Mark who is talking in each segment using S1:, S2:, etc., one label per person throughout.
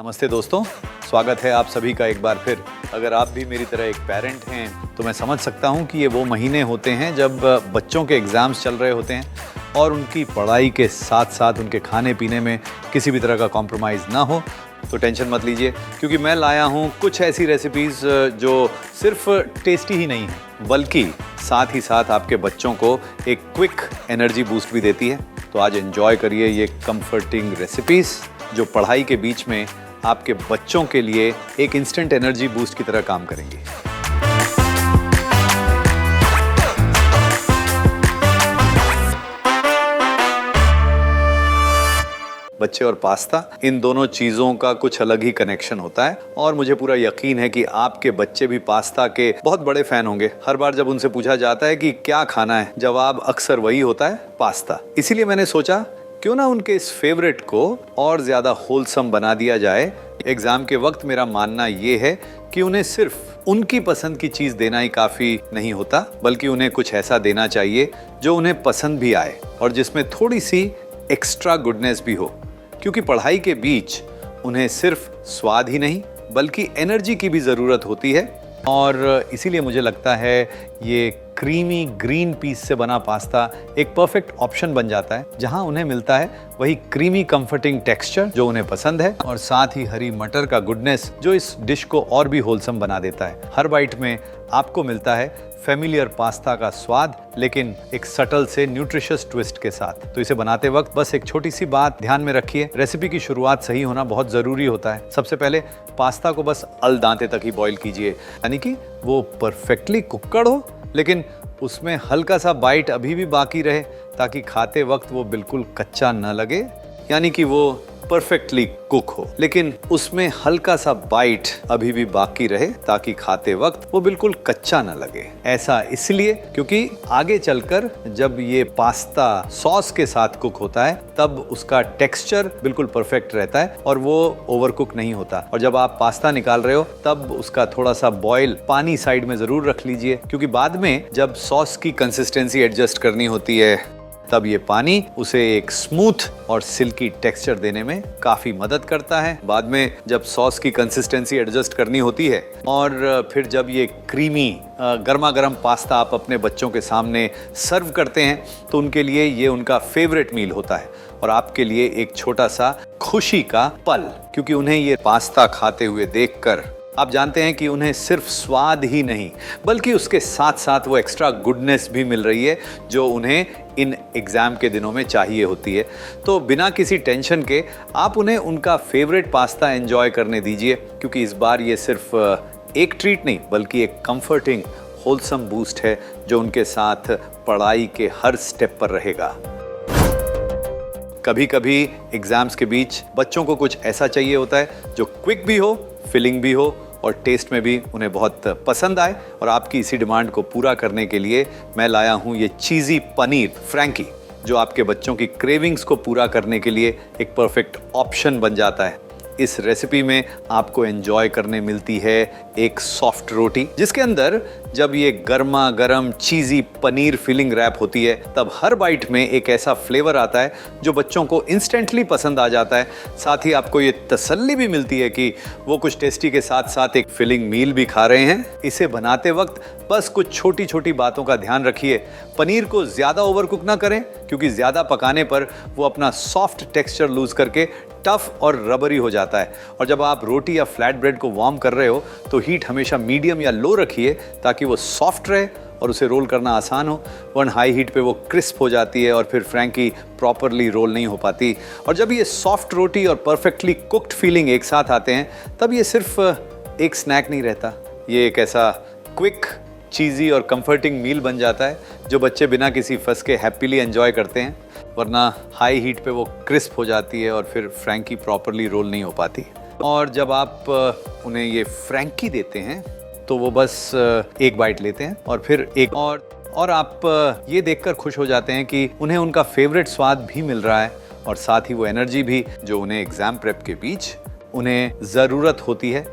S1: नमस्ते दोस्तों, स्वागत है आप सभी का एक बार फिर। अगर आप भी मेरी तरह एक पेरेंट हैं तो मैं समझ सकता हूं कि ये वो महीने होते हैं जब बच्चों के एग्ज़ाम्स चल रहे होते हैं और उनकी पढ़ाई के साथ साथ उनके खाने पीने में किसी भी तरह का कॉम्प्रोमाइज़ ना हो। तो टेंशन मत लीजिए, क्योंकि मैं लाया हूं कुछ ऐसी रेसिपीज़ जो सिर्फ टेस्टी ही नहीं है बल्कि साथ ही साथ आपके बच्चों को एक क्विक एनर्जी बूस्ट भी देती है। तो आज एंजॉय करिए ये कंफर्टिंग रेसिपीज़ जो पढ़ाई के बीच में आपके बच्चों के लिए एक इंस्टेंट एनर्जी बूस्ट की तरह काम करेंगी। बच्चे और पास्ता, इन दोनों चीज़ों का कुछ अलग ही कनेक्शन होता है और मुझे पूरा यकीन है कि आपके बच्चे भी पास्ता के बहुत बड़े फैन होंगे। हर बार जब उनसे पूछा जाता है कि क्या खाना है, जवाब अक्सर वही होता है, पास्ता। इसीलिए मैंने सोचा क्यों ना उनके इस फेवरेट को और ज़्यादा होलसम बना दिया जाए। एग्ज़ाम के वक्त मेरा मानना ये है कि उन्हें सिर्फ उनकी पसंद की चीज़ देना ही काफ़ी नहीं होता, बल्कि उन्हें कुछ ऐसा देना चाहिए जो उन्हें पसंद भी आए और जिसमें थोड़ी सी एक्स्ट्रा गुडनेस भी हो। क्योंकि पढ़ाई के बीच उन्हें सिर्फ स्वाद ही नहीं बल्कि एनर्जी की भी ज़रूरत होती है और इसीलिए मुझे लगता है ये क्रीमी ग्रीन पीस से बना पास्ता एक परफेक्ट ऑप्शन बन जाता है, जहां उन्हें मिलता है वही क्रीमी कंफर्टिंग टेक्सचर जो उन्हें पसंद है और साथ ही हरी मटर का गुडनेस जो इस डिश को और भी होलसम बना देता है। हर बाइट में आपको मिलता है फेमिलियर पास्ता का स्वाद, लेकिन एक सटल से न्यूट्रिशियस ट्विस्ट के साथ। तो इसे बनाते वक्त बस एक छोटी सी बात ध्यान में रखिए, रेसिपी की शुरुआत सही होना बहुत ज़रूरी होता है। सबसे पहले पास्ता को बस अल दांते तक ही बॉईल कीजिए, यानी कि वो परफेक्टली कुक्ड हो लेकिन उसमें हल्का सा बाइट अभी भी बाकी रहे ताकि खाते वक्त वो बिल्कुल कच्चा न लगे, यानी कि वो परफेक्टली कुक हो लेकिन उसमें हल्का सा बाइट अभी भी बाकी रहे ताकि खाते वक्त वो बिल्कुल कच्चा न लगे। ऐसा इसलिए क्योंकि आगे चलकर जब ये पास्ता सॉस के साथ कुक होता है तब उसका टेक्सचर बिल्कुल परफेक्ट रहता है और वो ओवरकुक नहीं होता। और जब आप पास्ता निकाल रहे हो तब उसका थोड़ा सा बॉयल पानी साइड में ज़रूर रख लीजिए, क्योंकि बाद में जब सॉस की कंसिस्टेंसी एडजस्ट करनी होती है तब ये पानी उसे एक स्मूथ और सिल्की टेक्सचर देने में काफ़ी मदद करता है। बाद में जब सॉस की कंसिस्टेंसी एडजस्ट करनी होती है और फिर जब ये क्रीमी गर्मा गर्म पास्ता आप अपने बच्चों के सामने सर्व करते हैं तो उनके लिए ये उनका फेवरेट मील होता है और आपके लिए एक छोटा सा खुशी का पल, क्योंकि उन्हें ये पास्ता खाते हुए देखकर आप जानते हैं कि उन्हें सिर्फ स्वाद ही नहीं बल्कि उसके साथ साथ वो एक्स्ट्रा गुडनेस भी मिल रही है जो उन्हें इन एग्ज़ाम के दिनों में चाहिए होती है। तो बिना किसी टेंशन के आप उन्हें उनका फेवरेट पास्ता एंजॉय करने दीजिए, क्योंकि इस बार ये सिर्फ एक ट्रीट नहीं बल्कि एक कंफर्टिंग होलसम बूस्ट है जो उनके साथ पढ़ाई के हर स्टेप पर रहेगा। कभी कभी एग्ज़ाम्स के बीच बच्चों को कुछ ऐसा चाहिए होता है जो क्विक भी हो, फिलिंग भी हो और टेस्ट में भी उन्हें बहुत पसंद आए। और आपकी इसी डिमांड को पूरा करने के लिए मैं लाया हूँ ये चीज़ी पनीर फ्रैंकी, जो आपके बच्चों की क्रेविंग्स को पूरा करने के लिए एक परफेक्ट ऑप्शन बन जाता है। इस रेसिपी में आपको एंजॉय करने मिलती है एक सॉफ्ट रोटी, जिसके अंदर जब ये गर्मा गर्म चीज़ी पनीर फिलिंग रैप होती है तब हर बाइट में एक ऐसा फ्लेवर आता है जो बच्चों को इंस्टेंटली पसंद आ जाता है। साथ ही आपको ये तसल्ली भी मिलती है कि वो कुछ टेस्टी के साथ साथ एक फिलिंग मील भी खा रहे हैं। इसे बनाते वक्त बस कुछ छोटी छोटी बातों का ध्यान रखिए। पनीर को ज़्यादा ओवर कुक ना करें, क्योंकि ज़्यादा पकाने पर वो अपना सॉफ्ट टेक्सचर लूज़ करके टफ और रबरी हो जाता है। और जब आप रोटी या फ्लैट ब्रेड को वार्म कर रहे हो तो हीट हमेशा मीडियम या लो रखिए ताकि वो सॉफ्ट रहे और उसे रोल करना आसान हो, वरना हाई हीट पे वो क्रिस्प हो जाती है और फिर फ्रैंकी प्रॉपरली रोल नहीं हो पाती। और जब ये सॉफ्ट रोटी और परफेक्टली कुक्ड फीलिंग एक साथ आते हैं तब ये सिर्फ एक स्नैक नहीं रहता, ये एक ऐसा क्विक चीज़ी और कंफर्टिंग मील बन जाता है जो बच्चे बिना किसी फंस के हैप्पीली एंजॉय करते हैं, वरना हाई हीट पे वो क्रिस्प हो जाती है और फिर फ्रैंकी प्रॉपरली रोल नहीं हो पाती। और जब आप उन्हें ये फ्रैंकी देते हैं तो वो बस एक बाइट लेते हैं और फिर एक और आप ये देखकर खुश हो जाते हैं कि उन्हें उनका फेवरेट स्वाद भी मिल रहा है और साथ ही वो एनर्जी भी जो उन्हें एग्ज़ाम प्रेप के बीच उन्हें ज़रूरत होती है।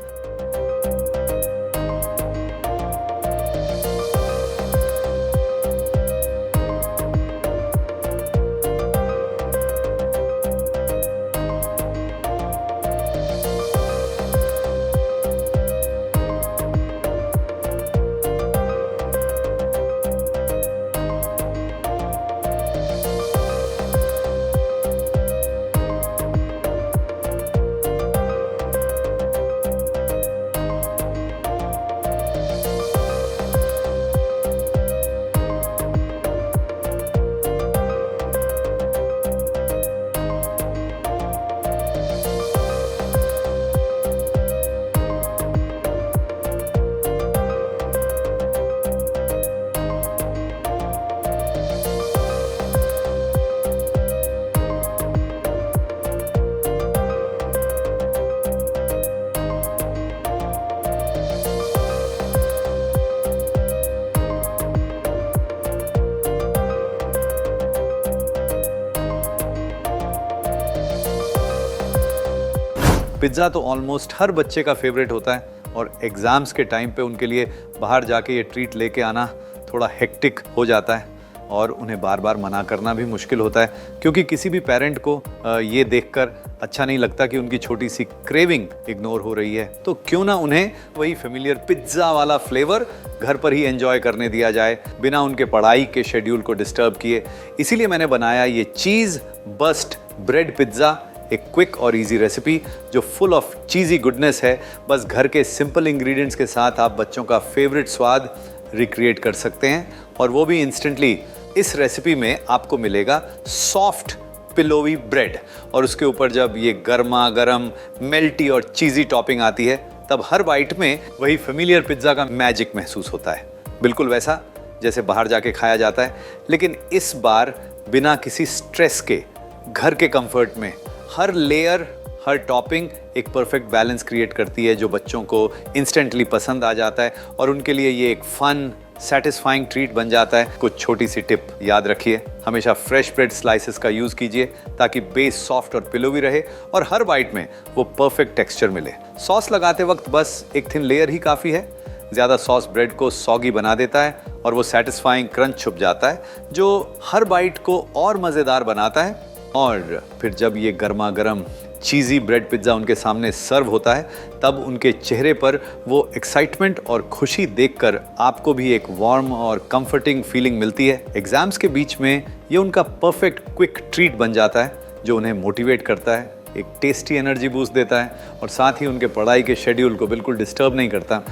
S1: पिज़्ज़ा तो ऑलमोस्ट हर बच्चे का फेवरेट होता है और एग्ज़ाम्स के टाइम पे उनके लिए बाहर जाके ये ट्रीट लेके आना थोड़ा हेक्टिक हो जाता है और उन्हें बार बार मना करना भी मुश्किल होता है, क्योंकि किसी भी पेरेंट को ये देखकर अच्छा नहीं लगता कि उनकी छोटी सी क्रेविंग इग्नोर हो रही है। तो क्यों ना उन्हें वही फेमिलियर पिज़्ज़ा वाला फ्लेवर घर पर ही एंजॉय करने दिया जाए, बिना उनके पढ़ाई के शेड्यूल को डिस्टर्ब किए। इसीलिए मैंने बनाया ये चीज़ बस्ट ब्रेड पिज़्ज़ा, एक क्विक और इजी रेसिपी जो फुल ऑफ चीज़ी गुडनेस है। बस घर के सिंपल इंग्रेडिएंट्स के साथ आप बच्चों का फेवरेट स्वाद रिक्रिएट कर सकते हैं, और वो भी इंस्टेंटली। इस रेसिपी में आपको मिलेगा सॉफ्ट पिलोवी ब्रेड, और उसके ऊपर जब ये गर्मा गर्म मेल्टी और चीज़ी टॉपिंग आती है तब हर बाइट में वही फेमिलियर पिज़्ज़ा का मैजिक महसूस होता है, बिल्कुल वैसा जैसे बाहर जाके खाया जाता है, लेकिन इस बार बिना किसी स्ट्रेस के, घर के कंफर्ट में। हर लेयर, हर टॉपिंग एक परफेक्ट बैलेंस क्रिएट करती है जो बच्चों को इंस्टेंटली पसंद आ जाता है और उनके लिए ये एक फन सैटिस्फाइंग ट्रीट बन जाता है। कुछ छोटी सी टिप याद रखिए, हमेशा फ्रेश ब्रेड स्लाइसेस का यूज़ कीजिए ताकि बेस सॉफ्ट और पिलोवी रहे और हर बाइट में वो परफेक्ट टेक्सचर मिले। सॉस लगाते वक्त बस एक थिन लेयर ही काफ़ी है, ज़्यादा सॉस ब्रेड को सॉगी बना देता है और वो सैटिस्फाइंग क्रंच छुप जाता है जो हर बाइट को और मज़ेदार बनाता है। और फिर जब ये गर्मा गर्म चीज़ी ब्रेड पिज़्ज़ा उनके सामने सर्व होता है तब उनके चेहरे पर वो एक्साइटमेंट और खुशी देखकर आपको भी एक वार्म और कंफर्टिंग फीलिंग मिलती है। एग्जाम्स के बीच में ये उनका परफेक्ट क्विक ट्रीट बन जाता है जो उन्हें मोटिवेट करता है, एक टेस्टी एनर्जी बूस्ट देता है और साथ ही उनके पढ़ाई के शेड्यूल को बिल्कुल डिस्टर्ब नहीं करता।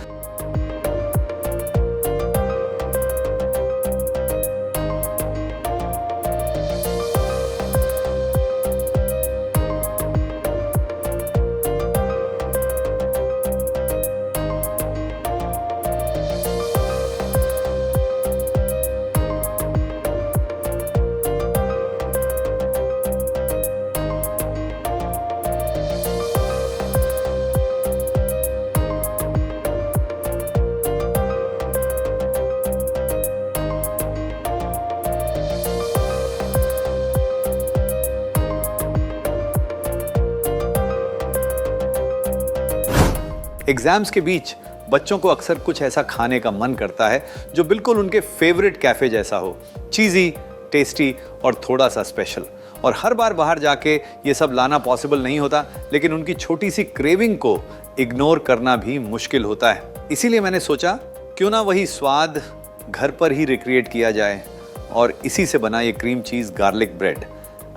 S1: एग्जाम्स के बीच बच्चों को अक्सर कुछ ऐसा खाने का मन करता है जो बिल्कुल उनके फेवरेट कैफे जैसा हो, चीज़ी, टेस्टी और थोड़ा सा स्पेशल। और हर बार बाहर जाके ये सब लाना पॉसिबल नहीं होता, लेकिन उनकी छोटी सी क्रेविंग को इग्नोर करना भी मुश्किल होता है। इसीलिए मैंने सोचा क्यों ना वही स्वाद घर पर ही रिक्रिएट किया जाए, और इसी से बना ये क्रीम चीज़ गार्लिक ब्रेड।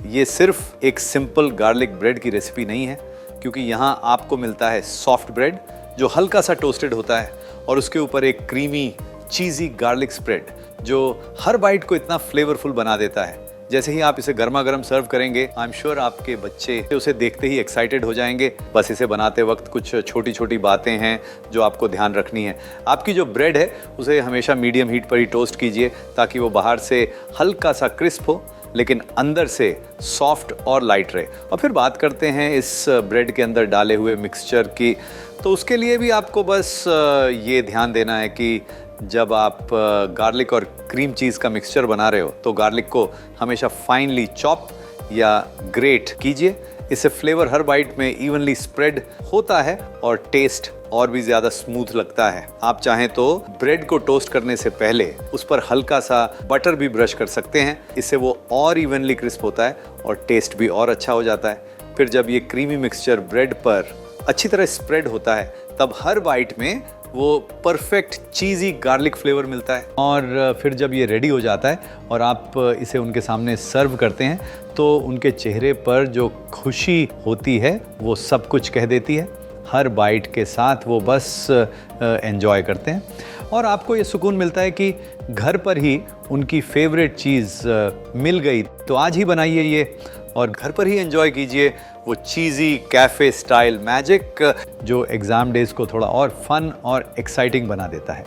S1: ये सिर्फ एक सिंपल गार्लिक ब्रेड की रेसिपी नहीं है, क्योंकि यहाँ आपको मिलता है सॉफ्ट ब्रेड जो हल्का सा टोस्टेड होता है और उसके ऊपर एक क्रीमी चीज़ी गार्लिक स्प्रेड जो हर बाइट को इतना फ्लेवरफुल बना देता है। जैसे ही आप इसे गर्मा गर्म सर्व करेंगे, आई एम श्योर आपके बच्चे उसे देखते ही एक्साइटेड हो जाएंगे। बस इसे बनाते वक्त कुछ छोटी छोटी बातें हैं जो आपको ध्यान रखनी है। आपकी जो ब्रेड है उसे हमेशा मीडियम हीट पर ही टोस्ट कीजिए ताकि वो बाहर से हल्का सा क्रिस्प हो लेकिन अंदर से सॉफ्ट और लाइट रहे। और फिर बात करते हैं इस ब्रेड के अंदर डाले हुए मिक्सचर की। तो उसके लिए भी आपको बस ये ध्यान देना है कि जब आप गार्लिक और क्रीम चीज़ का मिक्सचर बना रहे हो तो गार्लिक को हमेशा फाइनली चॉप या ग्रेट कीजिए। इससे फ्लेवर हर बाइट में इवनली स्प्रेड होता है और टेस्ट और भी ज़्यादा स्मूथ लगता है। आप चाहें तो ब्रेड को टोस्ट करने से पहले उस पर हल्का सा बटर भी ब्रश कर सकते हैं, इससे वो और इवनली क्रिस्प होता है और टेस्ट भी और अच्छा हो जाता है। फिर जब ये क्रीमी मिक्सचर ब्रेड पर अच्छी तरह स्प्रेड होता है तब हर बाइट में वो परफेक्ट चीज़ी गार्लिक फ्लेवर मिलता है। और फिर जब ये रेडी हो जाता है और आप इसे उनके सामने सर्व करते हैं तो उनके चेहरे पर जो खुशी होती है वो सब कुछ कह देती है। हर बाइट के साथ वो बस एंजॉय करते हैं और आपको ये सुकून मिलता है कि घर पर ही उनकी फेवरेट चीज़ मिल गई। तो आज ही बनाइए ये और घर पर ही एंजॉय कीजिए वो चीज़ी कैफ़े स्टाइल मैजिक जो एग्ज़ाम डेज़ को थोड़ा और फन और एक्साइटिंग बना देता है।